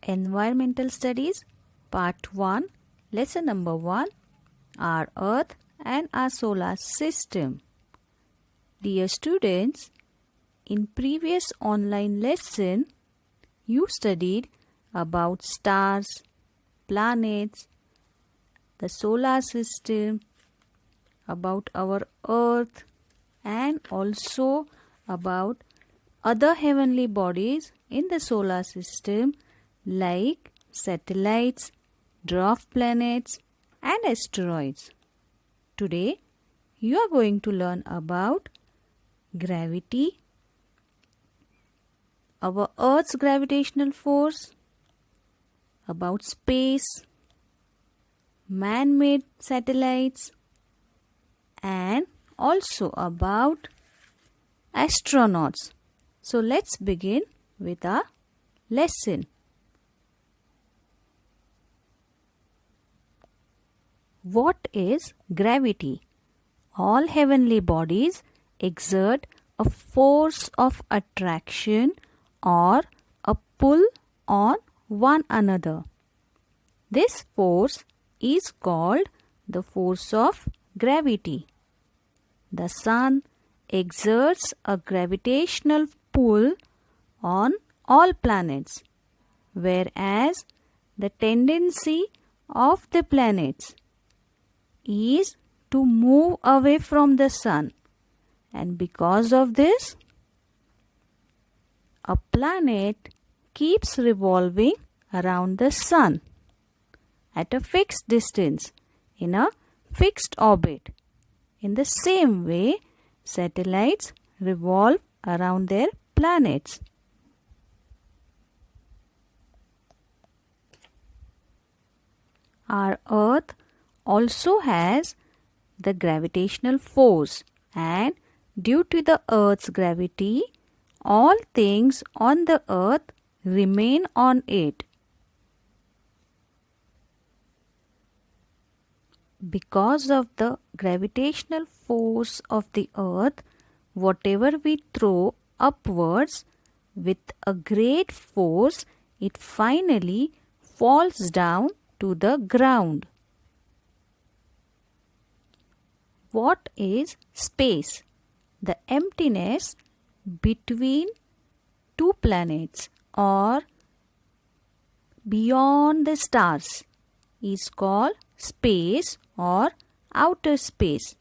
Environmental Studies, Part 1, Lesson number 1, Our Earth and our Solar System. Dear students, in previous online lesson, you studied about stars, planets, the solar system, about our Earth, and also about other heavenly bodies in the solar system like satellites, dwarf planets, and asteroids. Today, you are going to learn about gravity, our Earth's gravitational force, about space, man-made satellites, and also about astronauts. So let's begin with our lesson. What is gravity? All heavenly bodies exert a force of attraction or a pull on one another. This force is called the force of gravity. The sun exerts a gravitational pull on all planets, whereas the tendency of the planets is to move away from the sun, and because of this, a planet keeps revolving around the sun at a fixed distance in a fixed orbit. In the same way, satellites revolve around their planets. Our Earth also has the gravitational force, and due to the Earth's gravity, all things on the Earth remain on it. Because of the gravitational force of the Earth, whatever we throw upwards with a great force, it finally falls down to the ground. What is space? The emptiness between two planets or beyond the stars is called space or outer space.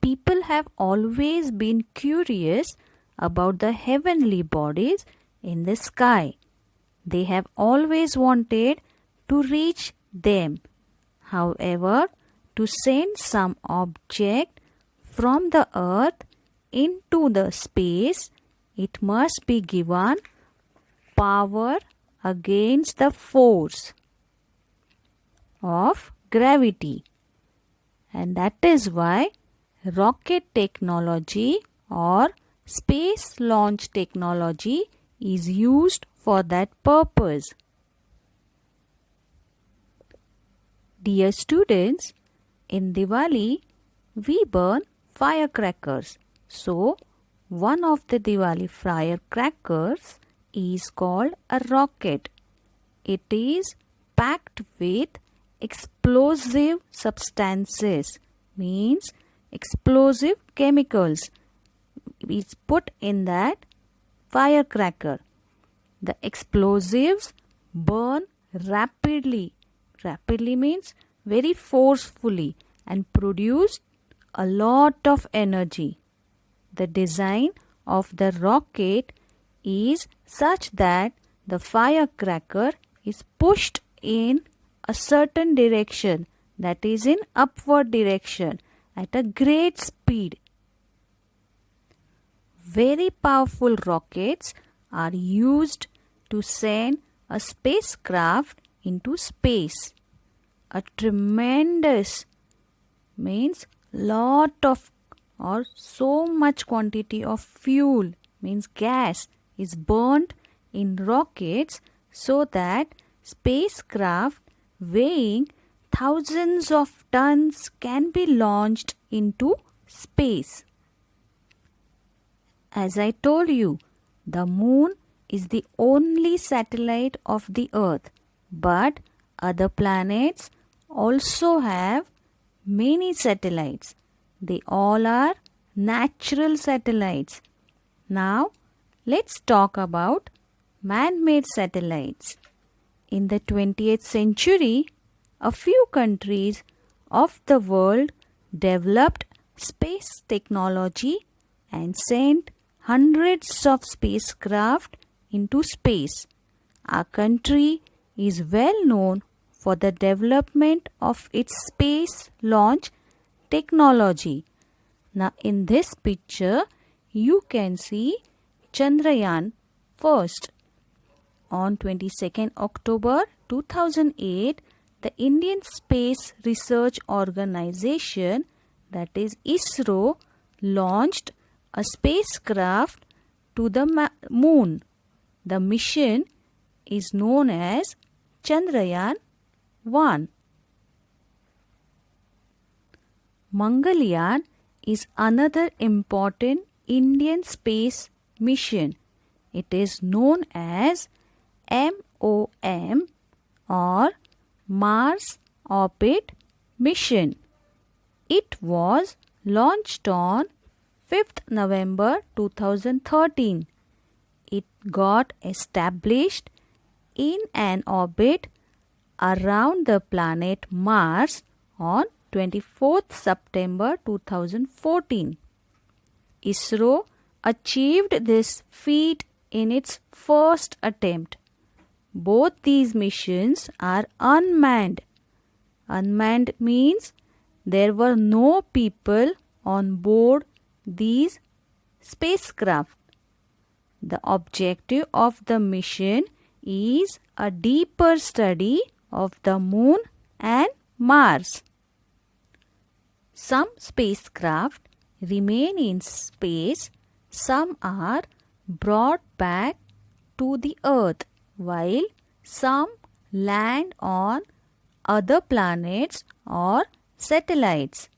People have always been curious about the heavenly bodies in the sky. They have always wanted to reach them. However, to send some object from the Earth into the space, it must be given power against the force of gravity. And that is why rocket technology or space launch technology is used for that purpose. Dear students, in Diwali, we burn firecrackers. So, one of the Diwali firecrackers is called a rocket. It is packed with explosive substances, means explosive chemicals is put in that firecracker. The explosives burn rapidly. Rapidly means very forcefully and produce a lot of energy. The design of the rocket is such that the firecracker is pushed in a certain direction, that is in upward direction at a great speed. Very powerful rockets are used to send a spacecraft into space. A tremendous means lot of or so much quantity of fuel means gas is burnt in rockets so that spacecraft weighing thousands of tons can be launched into space. As I told you, the moon is the only satellite of the Earth, but other planets also have many satellites. They all are natural satellites. Now, let's talk about man-made satellites. In the 20th century, a few countries of the world developed space technology and sent hundreds of spacecraft into space. Our country is well known for the development of its space launch technology. Now, in this picture, you can see Chandrayaan first. On 22nd October 2008, the Indian Space Research Organization, that is ISRO, launched a spacecraft to the moon. The mission is known as Chandrayaan-1. Mangalyaan is another important Indian space mission. It is known as MOM or Mars Orbit Mission. It was launched on 5th November 2013. It got established in an orbit around the planet Mars on 24th September 2014. ISRO achieved this feat in its first attempt. Both these missions are unmanned. Unmanned means there were no people on board these spacecraft. The objective of the mission is a deeper study of the moon and Mars. Some spacecraft remain in space, some are brought back to the Earth, while some land on other planets or satellites.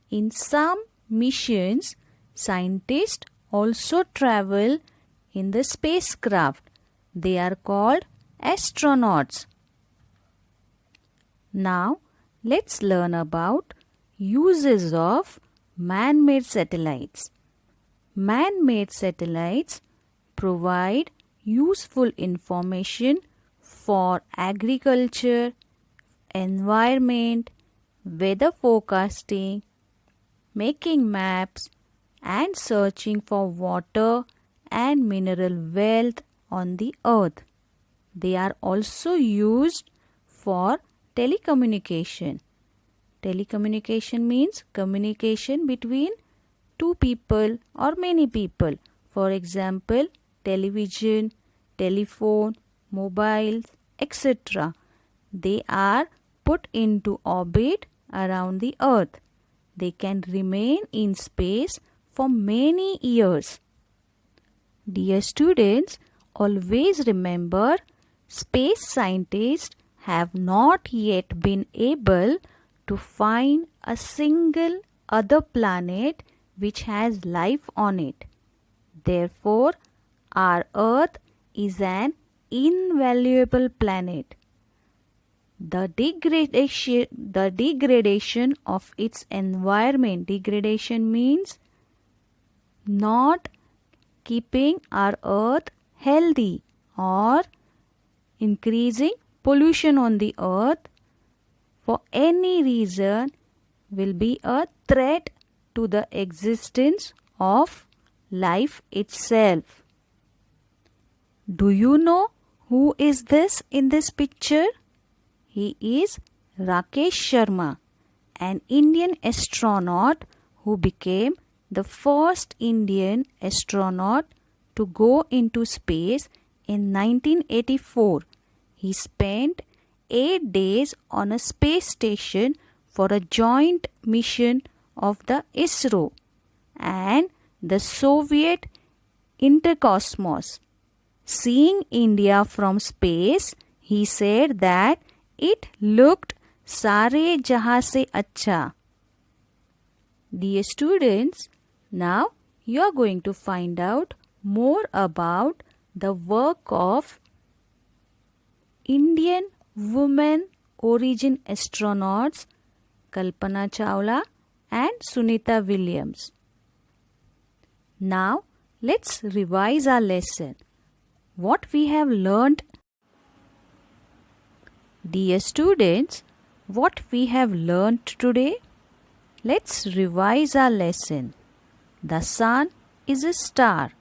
In some missions, scientists also travel in the spacecraft. They are called astronauts. Now, let's learn about uses of man-made satellites. Man-made satellites provide useful information for agriculture, environment, weather forecasting, making maps, and searching for water and mineral wealth on the earth. They are also used for telecommunication. Telecommunication means communication between two people or many people. For example, television, telephone, mobiles, etc. They are put into orbit around the earth. They can remain in space for many years. Dear students, always remember, space scientists have not yet been able to find a single other planet which has life on it. Therefore, our Earth is an invaluable planet. The degradation of its environment, degradation means not keeping our earth healthy or increasing pollution on the earth for any reason will be a threat to the existence of life itself. Do you know who is this in this picture? He is Rakesh Sharma, an Indian astronaut who became the first Indian astronaut to go into space in 1984. He spent 8 days on a space station for a joint mission of the ISRO and the Soviet Intercosmos. Seeing India from space, he said that it looked सारे जहां से अच्छा. Dear students, now you are going to find out more about the work of Indian women origin astronauts Kalpana Chawla and Sunita Williams. Now let's revise our lesson. What we have learnt. Dear students, what we have learnt today? Let's revise our lesson. The sun is a star.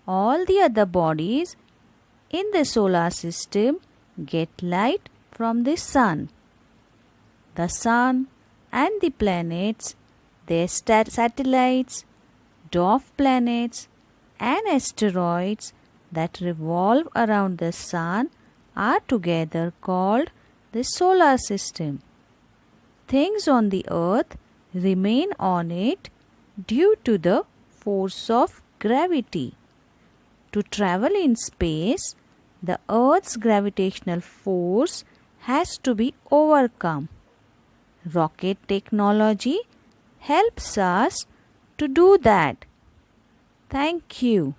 All the other bodies in the solar system get light from the sun. The sun and the planets, their satellites, dwarf planets and asteroids that revolve around the sun are together called the solar system. Things on the earth remain on it due to the force of gravity. To travel in space, the earth's gravitational force has to be overcome. Rocket technology helps us to do that. Thank you.